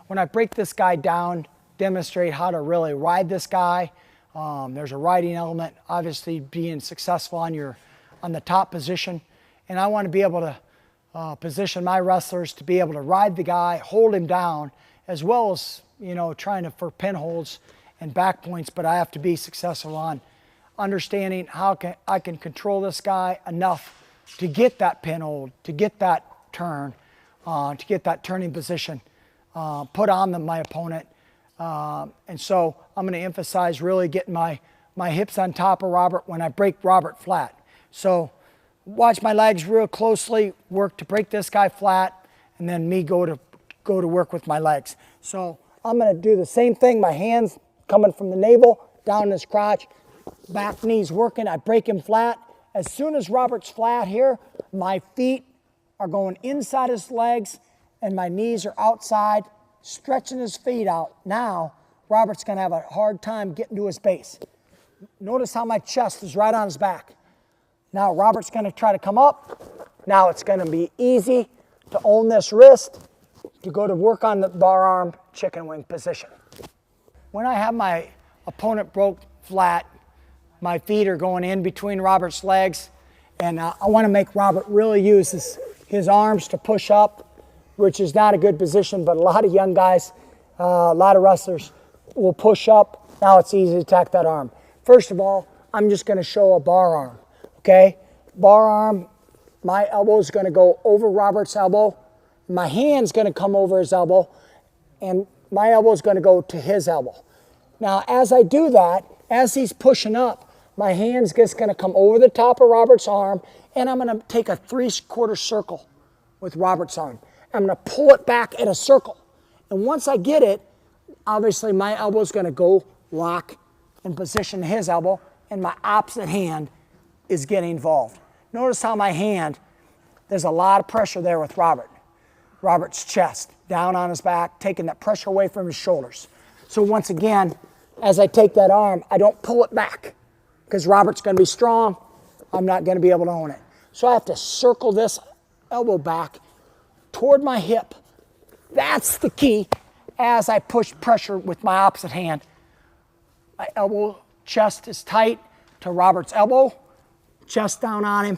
when I break this guy down, demonstrate how to really ride this guy. There's a riding element, obviously being successful on the top position. And I want to be able to position my wrestlers to be able to ride the guy, hold him down, as well as, trying for pinholds and back points. But I have to be successful on understanding how I can control this guy enough to get that pinhold, to get that turn, to get that turning position, put on my opponent. And so I'm going to emphasize really getting my hips on top of Robert when I break Robert flat. So watch my legs real closely, work to break this guy flat, and then me go to work with my legs. So I'm going to do the same thing. My hands coming from the navel down his crotch, back knees working. I break him flat. As soon as Robert's flat here, my feet are going inside his legs and my knees are outside, stretching his feet out. Now, Robert's going to have a hard time getting to his base. Notice how my chest is right on his back. Now, Robert's going to try to come up. Now, it's going to be easy to own this wrist to go to work on the bar arm chicken wing position. When I have my opponent broke flat, my feet are going in between Robert's legs, and I want to make Robert really use his arms to push up, which is not a good position, but a lot of young guys, a lot of wrestlers will push up. Now it's easy to attack that arm. First of all, I'm just going to show a bar arm, okay? Bar arm, my elbow is going to go over Robert's elbow. My hand's going to come over his elbow, and my elbow is going to go to his elbow. Now, as I do that, as he's pushing up, my hand's just going to come over the top of Robert's arm, and I'm going to take a 3/4 circle with Robert's arm. I'm going to pull it back at a circle. And once I get it, obviously my elbow is going to go lock and position his elbow, and my opposite hand is getting involved. Notice how my hand, there's a lot of pressure there with Robert. Robert's chest, down on his back, taking that pressure away from his shoulders. So once again, as I take that arm, I don't pull it back because Robert's going to be strong. I'm not going to be able to own it. So I have to circle this elbow back toward my hip. That's the key as I push pressure with my opposite hand. My elbow, chest is tight to Robert's elbow, chest down on him.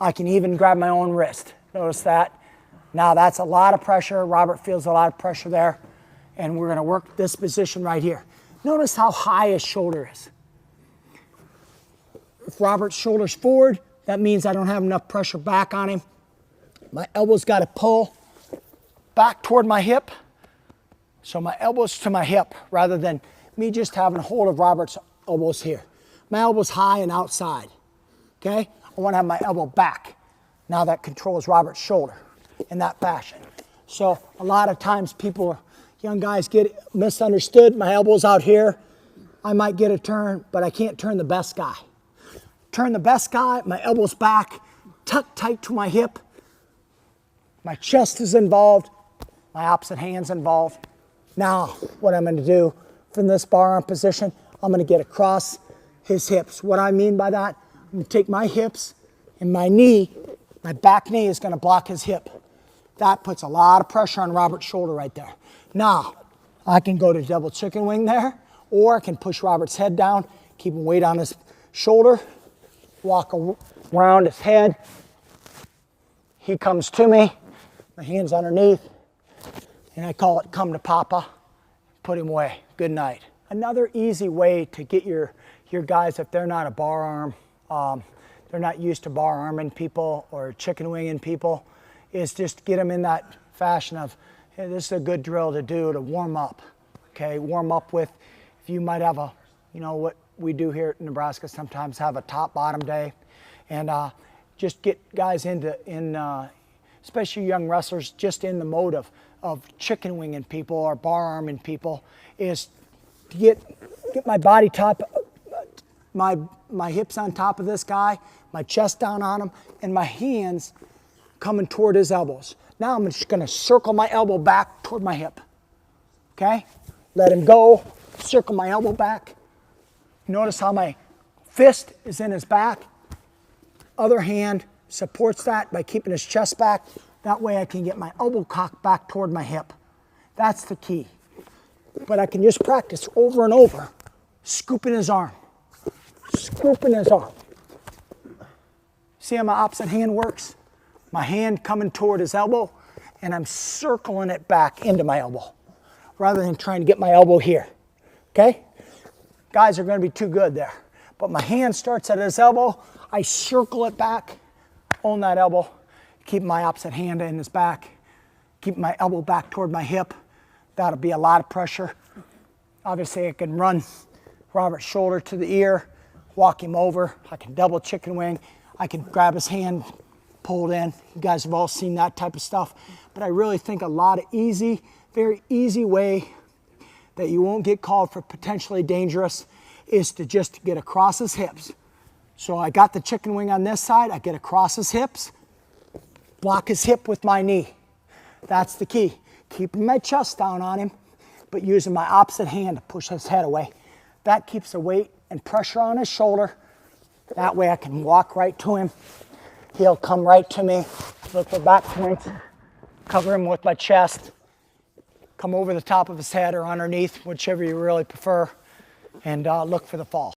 I can even grab my own wrist. Notice that. Now that's a lot of pressure. Robert feels a lot of pressure there. And we're going to work this position right here. Notice how high his shoulder is. If Robert's shoulder's forward, that means I don't have enough pressure back on him. My elbow's got to pull back toward my hip. So my elbow's to my hip rather than me just having a hold of Robert's elbows here. My elbow's high and outside. Okay? I want to have my elbow back. Now that controls Robert's shoulder in that fashion. So a lot of times young guys get misunderstood. My elbow's out here. I might get a turn, but I can't turn the best guy. Turn the best guy, my elbow's back, tucked tight to my hip. My chest is involved. My opposite hand's involved. Now, what I'm going to do from this bar arm position, I'm going to get across his hips. What I mean by that, I'm going to take my hips and my knee, my back knee is going to block his hip. That puts a lot of pressure on Robert's shoulder right there. Now, I can go to double chicken wing there, or I can push Robert's head down, keep him weight on his shoulder, walk around his head. He comes to me, my hand's underneath, and I call it come to Papa, put him away, good night. Another easy way to get your guys, if they're not a bar arm, they're not used to bar arming people or chicken winging people, is just get them in that fashion of, hey, this is a good drill to do to warm up. Okay, warm up with, if you might have what we do here in Nebraska sometimes have a top-bottom day, and just get guys especially young wrestlers, just in the mode of chicken winging people or bar arming people, is to get my body top, my hips on top of this guy, my chest down on him, and my hands coming toward his elbows. Now I'm just going to circle my elbow back toward my hip. Okay? Let him go. Circle my elbow back. Notice how my fist is in his back. Other hand supports that by keeping his chest back. That way I can get my elbow cocked back toward my hip. That's the key. But I can just practice over and over, scooping his arm, scooping his arm. See how my opposite hand works? My hand coming toward his elbow, and I'm circling it back into my elbow, rather than trying to get my elbow here, okay? Guys are gonna be too good there. But my hand starts at his elbow, I circle it back, on that elbow, keep my opposite hand in his back, keep my elbow back toward my hip. That'll be a lot of pressure. Obviously I can run Robert's shoulder to the ear, walk him over. I can double chicken wing. I can grab his hand, pull it in. You guys have all seen that type of stuff. But I really think a lot of easy, very easy way that you won't get called for potentially dangerous is to just get across his hips. So I got the chicken wing on this side, I get across his hips, block his hip with my knee. That's the key. Keeping my chest down on him, but using my opposite hand to push his head away. That keeps the weight and pressure on his shoulder. That way I can walk right to him. He'll come right to me, look for back points, cover him with my chest, come over the top of his head or underneath, whichever you really prefer, and look for the fall.